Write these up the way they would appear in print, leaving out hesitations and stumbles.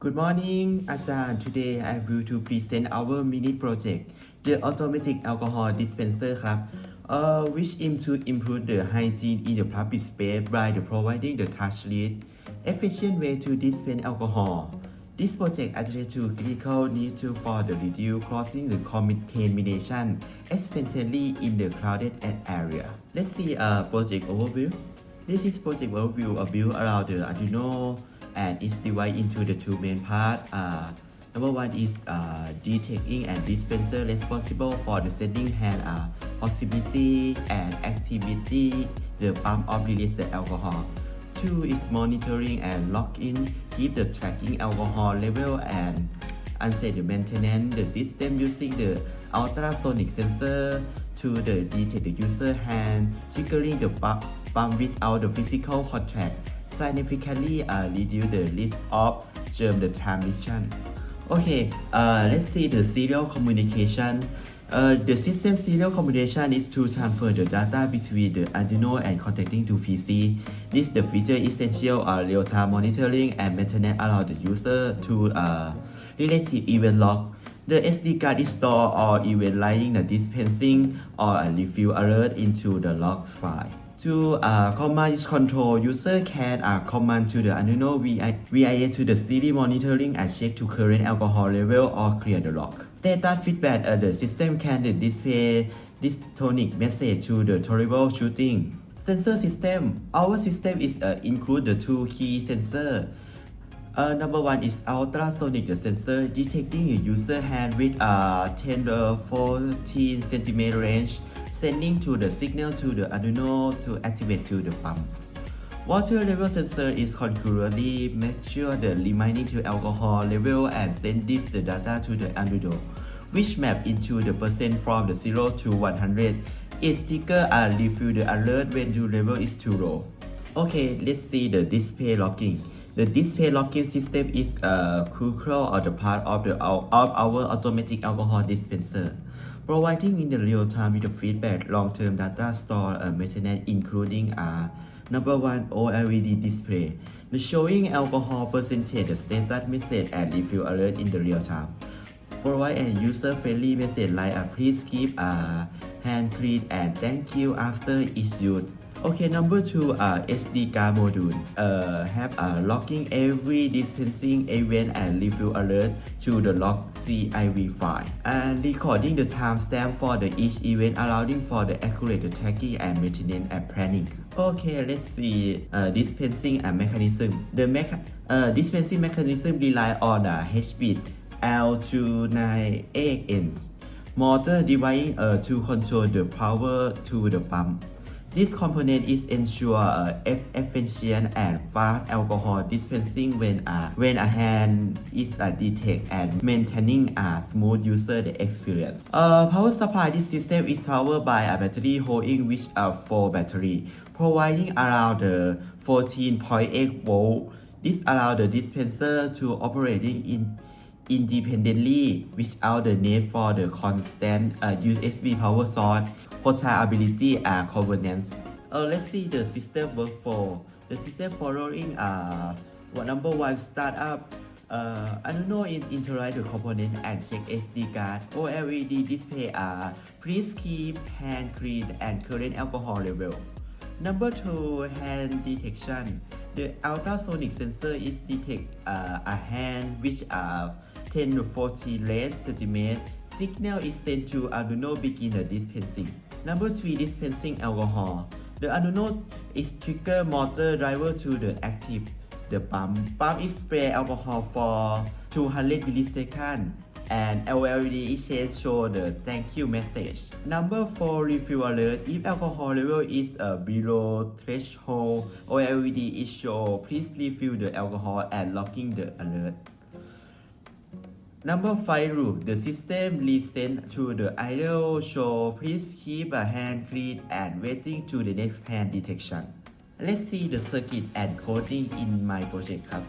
Good morning, Ajahn. Today I will to present our mini project, the automatic alcohol dispenser ครับ which aim to improve the hygiene in the public space by providing the touchless, efficient way to dispense alcohol. This project addresses to critical needs for the reduce crossing the contamination, especially in the crowded area. Let's see a project overview. This is project overview built around the Arduino and is divided into the two main parts. Number one is detecting and dispenser responsible for the sending hand possibility and activity the pump of release the alcohol. Two is monitoring and lock-in, keep the tracking alcohol level and unset the maintenance the system using the ultrasonic sensor to the detect the user hand, triggering the pump without the physical contact, significantly reduce the risk of germ transmission. Okay, let's see the serial communication. The system serial communication is to transfer the data between the Arduino and connecting to PC. This the feature essential real-time monitoring and maintenance allow the user to relative event log. The SD card is stored or event lining the dispensing or a refill alert into the logs file. To command control, user can command to the Arduino VIA to the CD monitoring and check to current alcohol level or clear the log. Status feedback the system can display this tonic message to the troubleshooting. Sensor system. Our system is include the two key sensor. Number one is ultrasonic the sensor detecting a user hand with 10 to 14 cm range, sending to the signal to the Arduino to activate to the pump. Water level sensor is concurrently measure the remaining to alcohol level and send this the data to the Arduino, which map into the percent from the 0 to 100. It trigger and refill the alert when the level is too low. Okay, let's see the display locking. The display locking system is crucial or the part of our automatic alcohol dispenser, providing in the real time with the feedback long-term data store maintenance including number one OLED display, the showing alcohol percentage, the status message and refill alert in the real time. Provide a user-friendly message like please keep hand clean and thank you after each use. Okay, number two, SD card module have logging every dispensing event and refill alert to the log CIV file and recording the timestamp for the each event, allowing for the accurate tracking and maintenance and planning. Okay, let's see dispensing and mechanism. The dispensing mechanism rely on H-bit L298N motor device to control the power to the pump. This component is ensure efficient and fast alcohol dispensing when a hand is detect and maintaining a smooth user experience. Power supply. This system is powered by a battery holding which are 4 battery, providing around 14.8 volt. This allows the dispenser to operating independently without the need for the constant USB power source, portability and convenience. Let's see the system workflow. The system following number one startup. Arduino interact the component and check SD card. OLED display please keep hand clean and current alcohol level. Number two, hand detection. The ultrasonic sensor is detect a hand which 10 to 40 range centimeter. Signal is sent to Arduino begin the dispensing. Number 3, dispensing alcohol. The Arduino is trigger motor driver to the active the pump. Pump is spray alcohol for 200 milliseconds and LED is show the thank you message. Number 4, refill alert. If alcohol level is below threshold, LED is show please refill the alcohol and locking the alert. Number 5 rule. The system listen to the idle show please keep a hand clean and waiting to the next hand detection. Let's see the circuit and coding in my project ครับ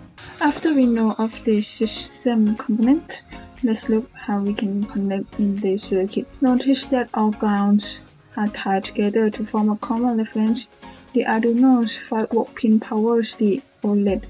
After we know of the system component, let's look how we can connect in the circuit. Notice that all grounds are tied together to form a common reference. The Arduino's 5 volt pin powers the OLED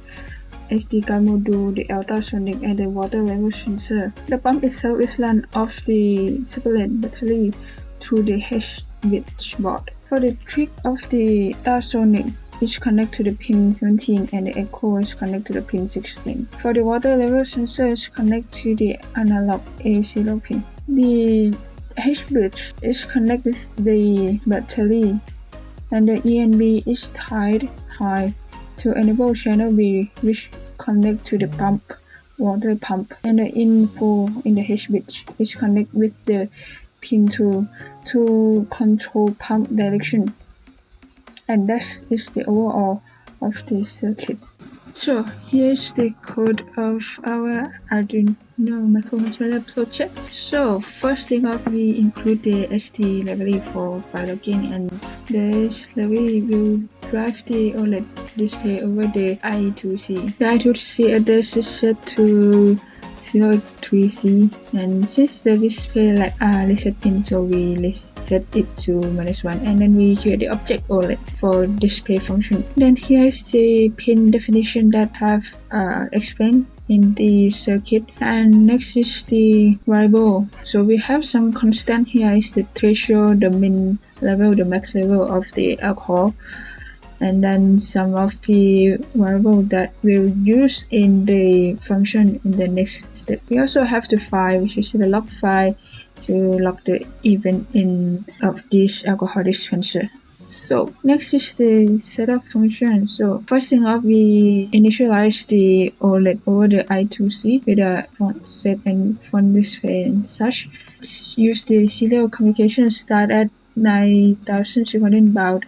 SD card module, the ultrasonic, and the water level sensor. The pump itself is run off the separate battery through the H-bridge board. For the trick of the ultrasonic, is connected to the pin 17 and the echo is connected to the pin 16. For the water level sensor is connected to the analog A0 pin. The H-bridge is connected with the battery and the ENB is tied high to enable channel B, which connect to the pump, water pump, and the info in the H-bridge is connected with the pin 2 to control pump direction. And that is the overall of the circuit. So here's the code of our Arduino microcontroller project. So first thing off, we include the SD library for file logging, and this library will drive the OLED display over the I2C. The I2C address is set to 0x3C, and since the display like reset pin, so we set it to -1, and then we create the object OLED for display function. Then here is the pin definition that have explained in the circuit, and next is the variable. So we have some constant. Here is the threshold, the min level, the max level of the alcohol, and then some of the variable that we'll use in the function in the next step. We also have the file, which is the log file, to log the event in of this alcohol dispenser. So next is the setup function. So first thing off, we initialize the OLED over the I2C with a font set and font display and such. Use the serial communication start at 9000 baud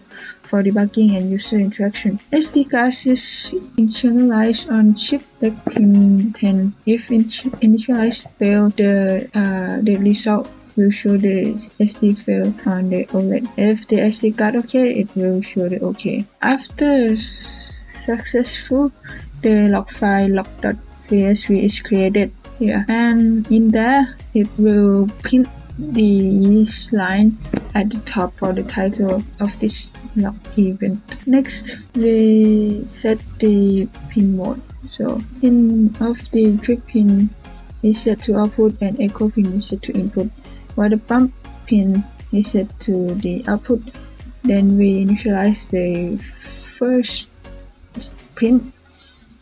for debugging and user interaction. SD card is initialized on chip like pin 10. If initialized fail, the result will show the SD fail on the OLED. If the SD card okay, it will show the okay. After successful, the log file log.csv is created here, and in there it will print this line at the top for the title of this log event. Next, we set the pin mode. So in of the trick pin is set to output and echo pin is set to input, while the pump pin is set to the output. Then we initialize the first pin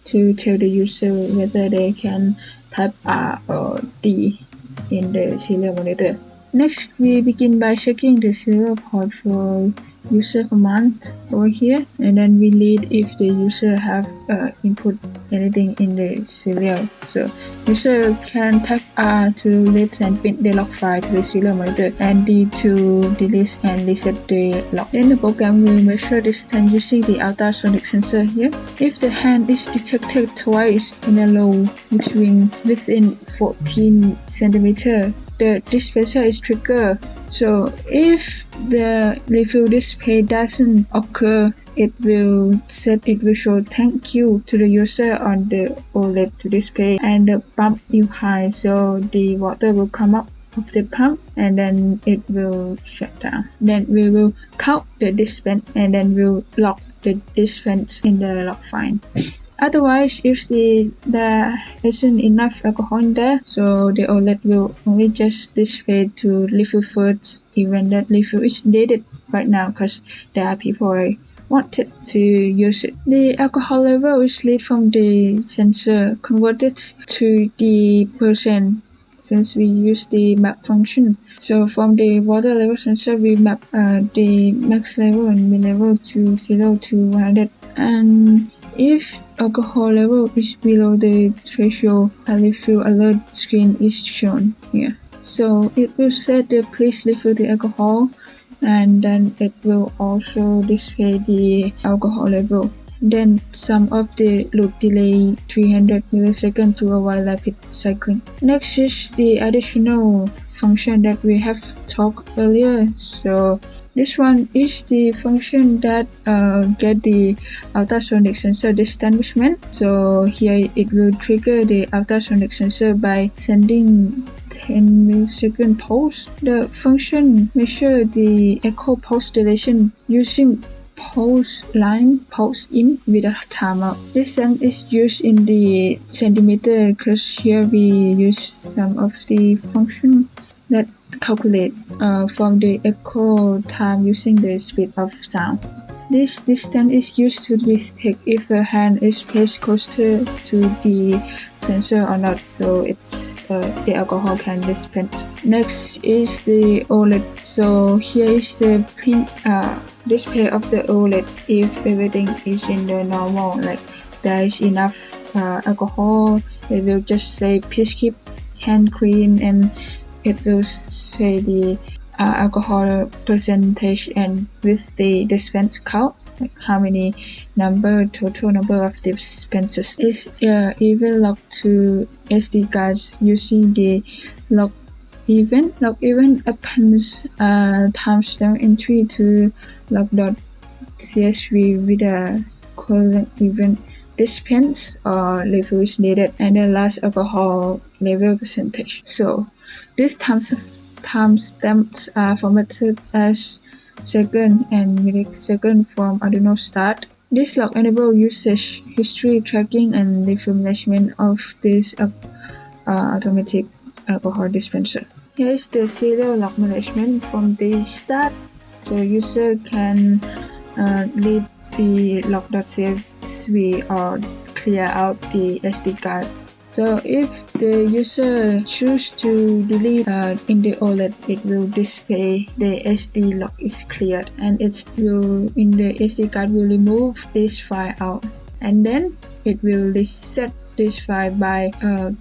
to tell the user whether they can type R or D in the serial monitor. Next, we begin by checking the serial port for user command over here, and then we read if the user have input anything in the serial. So user can type R to delete and print the log file to the serial monitor, and D to delete and reset the log. Then the program will measure distance using the ultrasonic sensor here. If the hand is detected twice in a row within 14 cm, the dispenser is triggered. So if the refill display doesn't occur, it will show thank you to the user on the OLED to display, and the pump is high, so the water will come up of the pump and then it will shut down. Then we will count the dispense and then we'll log the dispense in the log file. Otherwise, if there isn't enough alcohol in there, so the OLED will only just display to refill first, even that refill is dated right now because there are people wanted to use it. The alcohol level is read from the sensor converted to the percent since we use the map function. So from the water level sensor, we map the max level and min level to 0 to 100. And if alcohol level is below the threshold, a refill alert screen is shown here. So it will set the please refill the alcohol, and then it will also display the alcohol level. Then some of the loop delay 300 milliseconds to avoid rapid cycling. Next is the additional function that we have talked earlier. So this one is the function that get the ultrasonic sensor distinguishment. So here it will trigger the ultrasonic sensor by sending 10 millisecond pulse. The function measure the echo pulse duration using post in with a timeout. This length is used in the centimeter because here we use some of the function that calculate from the echo time using the speed of sound. This distance is used to detect if a hand is placed closer to the sensor or not, so the alcohol can dispense. Next is the OLED. So here is the display of the OLED. If everything is in the normal, like there is enough alcohol, it will just say please keep hand clean, and it will say the alcohol percentage and with the dispense count, like how many total number of dispensers. Is even logged to SD cards using the log event. Log event appends timestamp entry to log.csv with a current event dispense or level is needed and the last alcohol level percentage. So these timestamps are formatted as second and millisecond from Arduino start. This log enables usage history tracking and level management of this automatic alcohol dispenser. Here is the serial log management from the start. So user can read the log.csv or clear out the SD card. So if the user choose to delete in the OLED, it will display the SD log is cleared, and it will in the SD card will remove this file out, and then it will reset this file by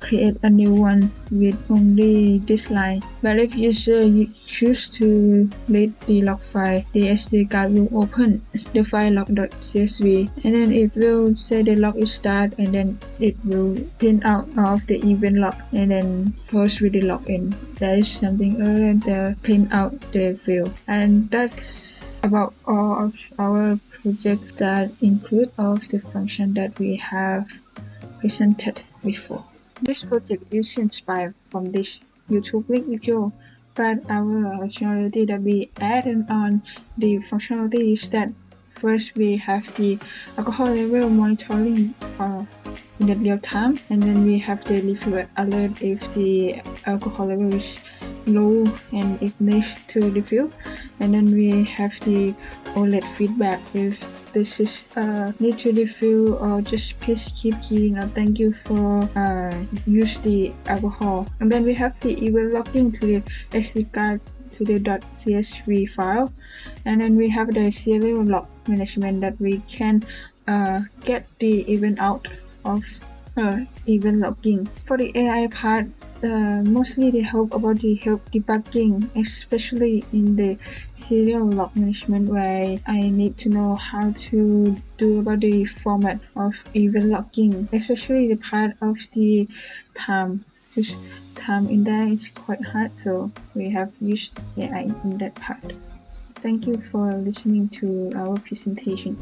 create a new one with only this line. But if user choose to delete the log file, the SD card will open the file log.csv, and then it will say the log is start, and then it will print out of the event log and then post with the login. There is something earlier there, print out the field. And that's about all of our project that include all of the function that we have presented before. This project is inspired from this YouTube link video, but our functionality that we added on the functionality is that first we have the alcohol level monitoring in the real time, and then we have the refill alert if the alcohol level is low and it needs to refill, and then we have the OLED feedback if this is need to refill or just please keep clean or thank you for use the alcohol. And then we have the event logging to the SD card to the .csv file, and then we have the serial log management that we can get the event out of event logging. For the AI part, mostly they help about the help debugging, especially in the serial log management where I need to know how to do about the format of event logging, especially the part of the time, because time in there is quite hard, so we have used AI in that part. Thank you for listening to our presentation.